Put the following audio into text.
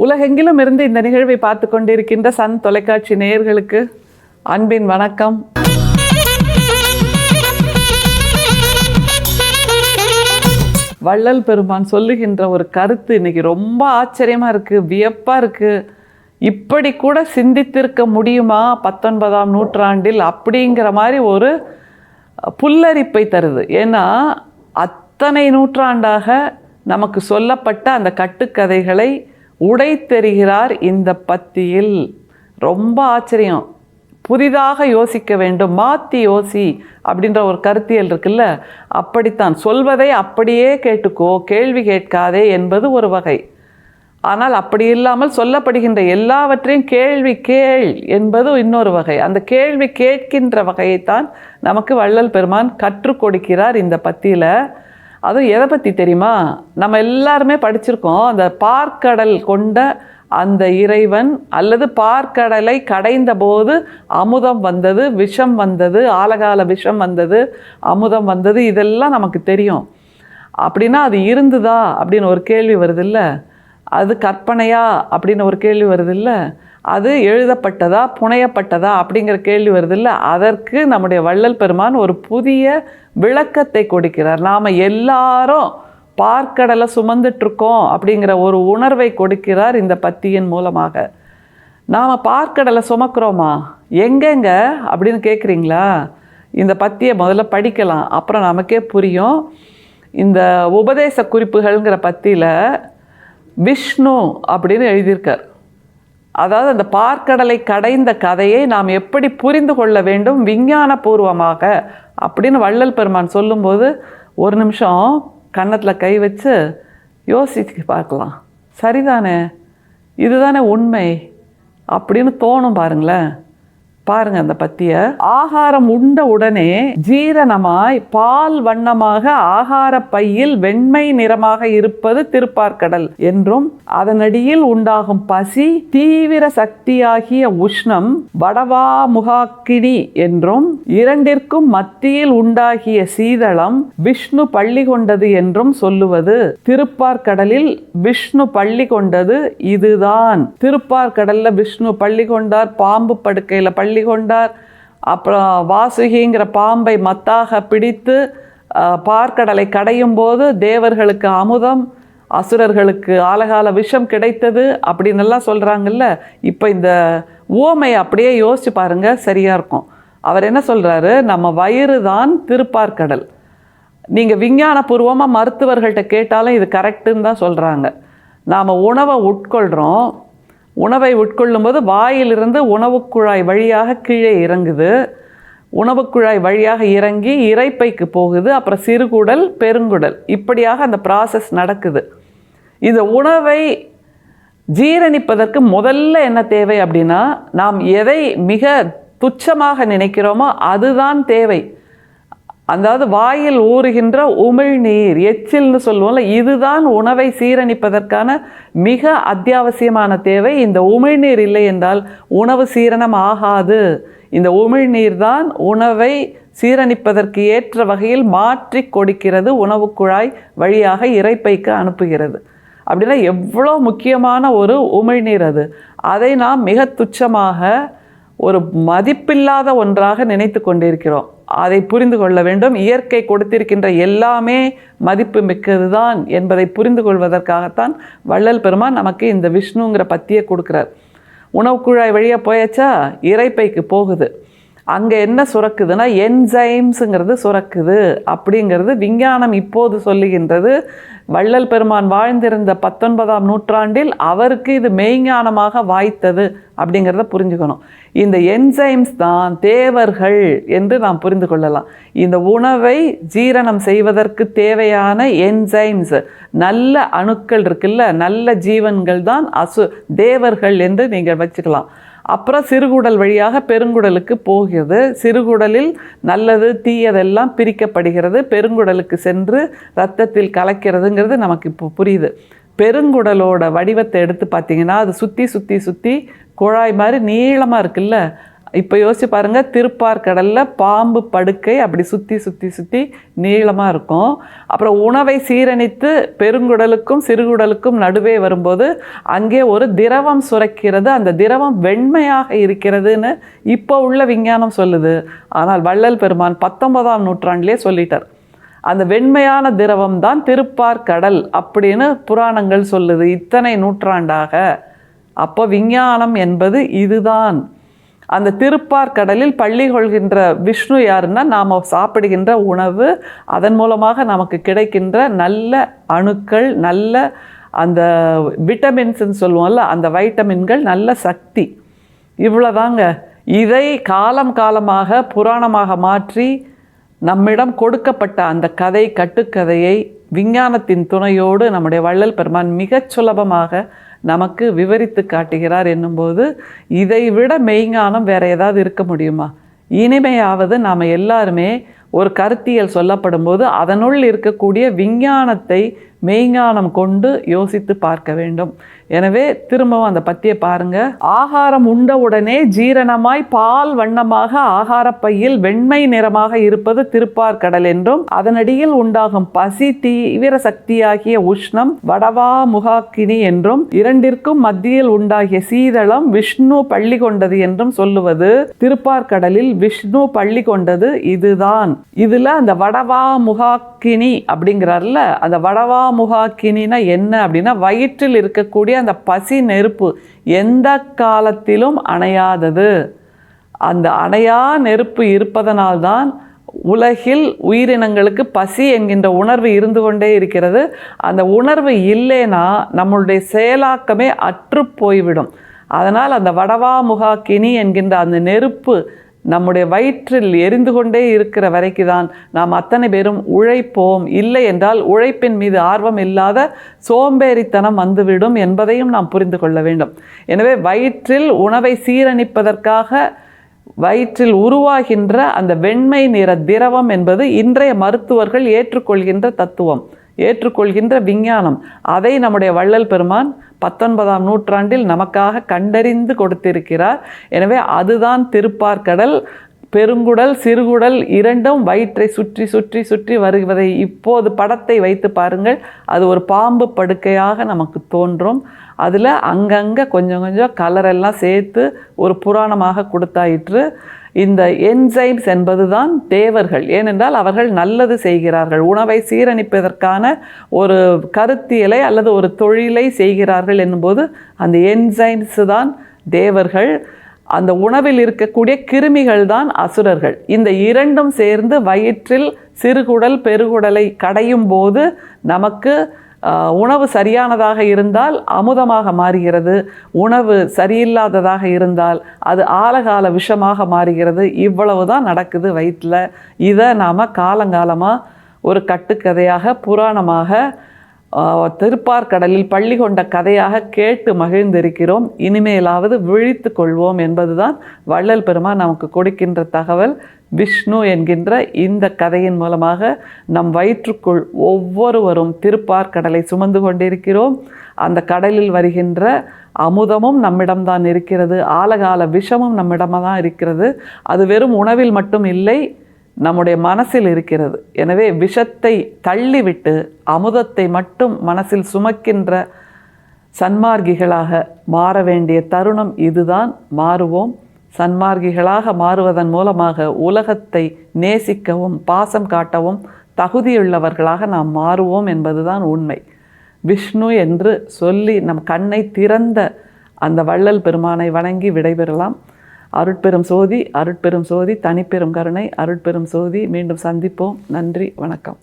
உலகெங்கிலும் இருந்து இந்த நிகழ்வை பார்த்து கொண்டிருக்கின்ற சன் தொலைக்காட்சி நேயர்களுக்கு அன்பின் வணக்கம். வள்ளல் பெருமான் சொல்லுகின்ற ஒரு கருத்து இன்னைக்கு ரொம்ப ஆச்சரியமாக இருக்குது, வியப்பாக இருக்குது. இப்படி கூட சிந்தித்திருக்க முடியுமா 19ஆம் நூற்றாண்டில் அப்படிங்கிற மாதிரி ஒரு புல்லரிப்பை தருது. ஏன்னா அத்தனை நூற்றாண்டாக நமக்கு சொல்லப்பட்ட அந்த கட்டுக்கதைகளை உடைத்தெறிகிறார் இந்த பத்தியில். ரொம்ப ஆச்சரியம். புதிதாக யோசிக்க வேண்டும், மாற்றி யோசி அப்படின்ற ஒரு கருத்தியல் இருக்குல்ல, அப்படித்தான் சொல்வதை அப்படியே கேட்டுக்கோ, கேள்வி கேட்காதே என்பது ஒரு வகை. ஆனால் அப்படி இல்லாமல் சொல்லப்படுகின்ற எல்லாவற்றையும் கேள்வி கேள் என்பது இன்னொரு வகை. அந்த கேள்வி கேட்கின்ற வகையைத்தான் நமக்கு வள்ளல் பெருமான் கற்றுக் கொடுக்கிறார் இந்த பத்தியில். அதுவும் எதை பற்றி தெரியுமா? நம்ம எல்லாருமே படிச்சிருக்கோம். அந்த பார்க்கடல் கொண்ட அந்த இறைவன் அல்லது பார்க்கடலை கடைந்த போது அமுதம் வந்தது, விஷம் வந்தது, ஆலகால விஷம் வந்தது, அமுதம் வந்தது, இதெல்லாம் நமக்கு தெரியும். அப்படின்னா அது இருந்துதா அப்படின்னு ஒரு கேள்வி வருதில்ல, அது கற்பனையா அப்படின்னு ஒரு கேள்வி வருதில்ல, அது எழுதப்பட்டதா புனையப்பட்டதா அப்படிங்கிற கேள்வி வருதில்ல. அதற்கு நம்முடைய வள்ளல் பெருமான் ஒரு புதிய விளக்கத்தை கொடுக்கிறார். நாம் எல்லாரும் பார்க்கடலை சுமந்துட்டுருக்கோம் அப்படிங்கிற ஒரு உணர்வை கொடுக்கிறார் இந்த பத்தியின் மூலமாக. நாம் பார்க்கடலை சுமக்கிறோமா? எங்கெங்க அப்படின்னு கேட்குறீங்களா? இந்த பத்தியை முதல்ல படிக்கலாம், அப்புறம் நமக்கே புரியும். இந்த உபதேச குறிப்புகள்ங்கிற பத்தியில் விஷ்ணு அப்படின்னு எழுதியிருக்கார். அதாவது அந்த பார்க்கடலை கடைந்த கதையை நாம் எப்படி புரிந்து கொள்ள வேண்டும் விஞ்ஞானபூர்வமாக அப்படின்னு வள்ளல் பெருமான் சொல்லும்போது ஒரு நிமிஷம் கன்னத்தில் கை வச்சு யோசிச்சு பார்க்கலாம். சரிதானே, இதுதானே உண்மை அப்படின்னு தோணும். பாருங்களேன், பாருங்க அந்த பத்திய. ஆகாரம் உண்ட உடனே ஜீரணமாய் பால் வண்ணமாக ஆகார பையில் வெண்மை நிறமாக இருப்பது திருப்பார்க்கடல் என்றும், அதனடியில் உண்டாகும் பசி தீவிர சக்தியாகிய உஷ்ணம் வடவாமுகாக்கினி என்றும், இரண்டிற்கும் மத்தியில் உண்டாகிய சீதளம் விஷ்ணு பள்ளி கொண்டது என்றும் சொல்லுவது. திருப்பார்க்கடலில் விஷ்ணு பள்ளி கொண்டது இதுதான். திருப்பார்க்கடல்ல விஷ்ணு பள்ளி கொண்டார், பாம்பு படுக்கையில பள்ளி கொண்டார். அப்புறம் வாசுகிங்கிற பாம்பை மத்தாக பிடித்து பார்க்கடலை கடையும் போது தேவர்களுக்கு அமுதம், அசுரர்களுக்கு ஆலகால விஷம் கிடைத்தது அப்படின்னு எல்லாம் சொல்கிறாங்கல்ல. இப்போ இந்த உவமையை அப்படியே யோசிச்சு பாருங்க, சரியாக இருக்கும். அவர் என்ன சொல்கிறாரு? நம்ம வயிறு தான் திருப்பார்க்கடல். நீங்கள் விஞ்ஞானபூர்வமாக மருத்துவர்கள்ட்ட கேட்டாலும் இது கரெக்டுன்னு தான் சொல்கிறாங்க. நாம் உணவை உட்கொள்கிறோம், உணவை உட்கொள்ளும்போது வாயிலிருந்து உணவுக்குழாய் வழியாக கீழே இறங்குது, உணவுக்குழாய் வழியாக இறங்கி இரைப்பைக்கு போகுது, அப்புறம் சிறுகுடல், பெருங்குடல், இப்படியாக அந்த ப்ராசஸ் நடக்குது. இந்த உணவை ஜீரணிப்பதற்கு முதல்ல என்ன தேவை அப்படின்னா, நாம் எதை மிக துச்சமாக நினைக்கிறோமோ அதுதான் தேவை. அதாவது வாயில் ஊறுகின்ற உமிழ்நீர், எச்சில்னு சொல்லுவோம்ல, இதுதான் உணவை சீரணிப்பதற்கான மிக அத்தியாவசியமான தேவை. இந்த உமிழ்நீர் இல்லை என்றால் உணவு சீரணம் ஆகாது. இந்த உமிழ்நீர் தான் உணவை சீரணிப்பதற்கு ஏற்ற வகையில் மாற்றி கொடுக்கிறது, உணவு குழாய் வழியாக இரைப்பைக்கு அனுப்புகிறது. அப்படின்னா எவ்வளோ முக்கியமான ஒரு உமிழ்நீர் அது. அதை நாம் மிக துச்சமாக, ஒரு மதிப்பில்லாத ஒன்றாக நினைத்து கொண்டிருக்கிறோம். அதை புரிந்து கொள்ள வேண்டும். இயற்கை கொடுத்திருக்கின்ற எல்லாமே மதிப்பு மிக்கது தான் என்பதை புரிந்து கொள்வதற்காகத்தான் வள்ளல் பெருமான் நமக்கு இந்த விஷ்ணுங்கிற பத்தியை கொடுக்குறார். உணவு குழாய் வழியாக போயாச்சா, இரைப்பைக்கு போகுது. அங்கே என்ன சுரக்குதுன்னா என்சைம்ஸுங்கிறது சுரக்குது அப்படிங்கிறது விஞ்ஞானம் இப்போது சொல்லுகின்றது. வள்ளல் பெருமான் வாழ்ந்திருந்த 19ஆம் நூற்றாண்டில் அவருக்கு இது மெய்ஞானமாக வாய்த்தது அப்படிங்கிறத புரிஞ்சுக்கணும். இந்த என்சைம்ஸ் தான் தேவர்கள் என்று நாம் புரிந்து கொள்ளலாம். இந்த உணவை ஜீரணம் செய்வதற்கு தேவையான என்சைம்ஸ், நல்ல அணுக்கள் இருக்குல்ல, நல்ல ஜீவன்கள் தான் தேவர்கள் என்று நீங்கள் வச்சுக்கலாம். அப்புறம் சிறுகுடல் வழியாக பெருங்குடலுக்கு போகிறது. சிறுகுடலில் நல்லது தீயதெல்லாம் பிரிக்கப்படுகிறது, பெருங்குடலுக்கு சென்று இரத்தத்தில் கலக்கிறதுங்கிறது நமக்கு இப்போ புரியுது. பெருங்குடலோட வடிவத்தை எடுத்து பார்த்தீங்கன்னா அது சுற்றி சுற்றி சுற்றி குழாய் மாதிரி நீளமாக இருக்குல்ல, இப்போ யோசிச்சு பாருங்க, திருப்பார்கடல்ல பாம்பு படுக்கை அப்படி சுற்றி சுற்றி சுற்றி நீளமாக இருக்கும். அப்புறம் உணவை சீரணித்து பெருங்குடலுக்கும் சிறுகுடலுக்கும் நடுவே வரும்போது அங்கே ஒரு திரவம் சுரக்கிறது. அந்த திரவம் வெண்மையாக இருக்கிறதுன்னு இப்போ உள்ள விஞ்ஞானம் சொல்லுது. ஆனால் வள்ளல் பெருமான் 19ஆம் நூற்றாண்டிலே சொல்லிட்டார். அந்த வெண்மையான திரவம் தான் திருப்பார்கடல் அப்படின்னு புராணங்கள் சொல்லுது இத்தனை நூற்றாண்டாக. அப்போ விஞ்ஞானம் என்பது இதுதான். அந்த திருப்பார்கடலில் பள்ளி கொள்கின்ற விஷ்ணு யாருன்னா நாம் சாப்பிடுகின்ற உணவு, அதன் மூலமாக நமக்கு கிடைக்கின்ற நல்ல அணுக்கள், நல்ல அந்த விட்டமின்ஸ்ன்னு சொல்லுவோம்ல, அந்த வைட்டமின்கள், நல்ல சக்தி. இவ்வளோதாங்க. இதை காலம் காலமாக புராணமாக மாற்றி நம்மிடம் கொடுக்கப்பட்ட அந்த கட்டுக்கதையை விஞ்ஞானத்தின் துணையோடு நம்முடைய வள்ளல் பெருமான் மிகச் சுலபமாக நமக்கு விவரித்து காட்டுகிறார் என்னும்போது, இதைவிட மெய்ஞானம் வேற ஏதாவது இருக்க முடியுமா? இனிமையாவது நாம் எல்லாருமே ஒரு கருத்தியல் சொல்லப்படும் போது அதனுள் இருக்கக்கூடிய விஞ்ஞானத்தை மெய்ஞானம் கொண்டு யோசித்து பார்க்க வேண்டும். எனவே திரும்பவும் அந்த பத்தியை பாருங்க. ஆகாரம் உண்டவுடனே ஜீரணமாய் பால் வண்ணமாக ஆகாரப்பையில் வெண்மை நிறமாக இருப்பது திருப்பார்கடல் என்றும், அதனடியில் உண்டாகும் பசி தீவிர சக்தியாகிய உஷ்ணம் வடவா முகாக்கினி என்றும், இரண்டிற்கும் மத்தியில் உண்டாகிய சீதளம் விஷ்ணு பள்ளி கொண்டது என்றும் சொல்லுவது. திருப்பார்கடலில் விஷ்ணு பள்ளி கொண்டது இதுதான். இதுல அந்த வடவா முகாக்கினி அப்படிங்கிறார்ல, அந்த வடவா முகாக்கினா என்ன அப்படின்னா, வயிற்றில் இருக்கக்கூடிய அந்த பசி நெருப்பு எந்த காலத்திலும் அணையாதது. அந்த அணையா நெருப்பு இருப்பதனால்தான் உலகில் உயிரினங்களுக்கு பசி என்கின்ற உணர்வு இருந்து கொண்டே இருக்கிறது. அந்த உணர்வு இல்லைன்னா நம்மளுடைய செயலாக்கமே அற்று போய்விடும். அதனால் அந்த வடவா முகாக்கினி என்கின்ற அந்த நெருப்பு நம்முடைய வயிற்றில் எரிந்து கொண்டே இருக்கிற வரைக்கு தான் நாம் அத்தனை பேரும் உழைப்போம். இல்லை என்றால் உழைப்பின் மீது ஆர்வம் இல்லாத சோம்பேறித்தனம் வந்துவிடும் என்பதையும் நாம் புரிந்து கொள்ள வேண்டும். எனவே வயிற்றில் உணவை சீரணிப்பதற்காக வயிற்றில் உருவாகின்ற அந்த வெண்மை நிற திரவம் என்பது இன்றைய மருத்துவர்கள் ஏற்றுக்கொள்கின்ற தத்துவம், ஏற்றுக்கொள்கின்ற விஞ்ஞானம். அதை நம்முடைய வள்ளல் பெருமான் 19ஆம் நூற்றாண்டில் நமக்காக கண்டறிந்து கொடுத்திருக்கிறார். எனவே அதுதான் திருப்பார்கடல். பெருங்குடல் சிறுகுடல் இரண்டும் வயிற்றை சுற்றி சுற்றி சுற்றி வருவதை இப்போது படத்தை வைத்து பாருங்கள். அது ஒரு பாம்பு படுக்கையாக நமக்கு தோன்றும். அதில் அங்கங்கே கொஞ்சம் கொஞ்சம் கலரெல்லாம் சேர்த்து ஒரு புராணமாக கொடுத்தாயிற்று. இந்த என்சைம்ஸ் என்பதுதான் தேவர்கள். ஏனென்றால் அவர்கள் நல்லது செய்கிறார்கள், உணவை சீரணிப்பதற்கான ஒரு கருத்தியலை அல்லது ஒரு தொழிலை செய்கிறார்கள் என்னும்போது அந்த என்சைம்ஸ் தான் தேவர்கள். அந்த உணவில் இருக்கக்கூடிய கிருமிகள் தான் அசுரர்கள். இந்த இரண்டும் சேர்ந்து வயிற்றில் சிறுகுடல் பெருகுடலை கடையும் போது நமக்கு உணவு சரியானதாக இருந்தால் அமுதமாக மாறுகிறது, உணவு சரியில்லாததாக இருந்தால் அது ஆழகால விஷமாக மாறுகிறது. இவ்வளவு தான் நடக்குது வயிற்றில். இதை நாம் காலங்காலமாக ஒரு கட்டுக்கதையாக புராணமாக திருப்பார்கடலில் பள்ளி கொண்ட கதையாக கேட்டு மகிழ்ந்திருக்கிறோம். இனிமேலாவது விழித்து கொள்வோம் என்பதுதான் வள்ளல் பெருமான் நமக்கு கொடுக்கின்ற தகவல். விஷ்ணு என்கின்ற இந்த கதையின் மூலமாக நம் வயிற்றுக்குள் ஒவ்வொருவரும் திருப்பார்கடலை சுமந்து கொண்டிருக்கிறோம். அந்த கடலில் வருகின்ற அமுதமும் நம்மிடம்தான் இருக்கிறது, ஆழகால விஷமும் நம்மிடம்தான் இருக்கிறது. அது வெறும் உணவில் மட்டும் இல்லை, நம்முடைய மனசில் இருக்கிறது. எனவே விஷத்தை தள்ளிவிட்டு அமுதத்தை மட்டும் மனசில் சுமக்கின்ற சன்மார்க்கிகளாக மாற வேண்டிய தருணம் இதுதான். மாறுவோம். சன்மார்க்கிகளாக மாறுவதன் மூலமாக உலகத்தை நேசிக்கவும் பாசம் காட்டவும் தகுதியுள்ளவர்களாக நாம் மாறுவோம் என்பதுதான் உண்மை. விஷ்ணு என்று சொல்லி நம் கண்ணை திறந்த அந்த வள்ளல் பெருமானை வணங்கி விடைபெறலாம். அருட்பெரும் சோதி, அருட்பெரும் சோதி, தனிப்பெரும் கருணை, அருட்பெரும் சோதி. மீண்டும் சந்திப்போம். நன்றி, வணக்கம்.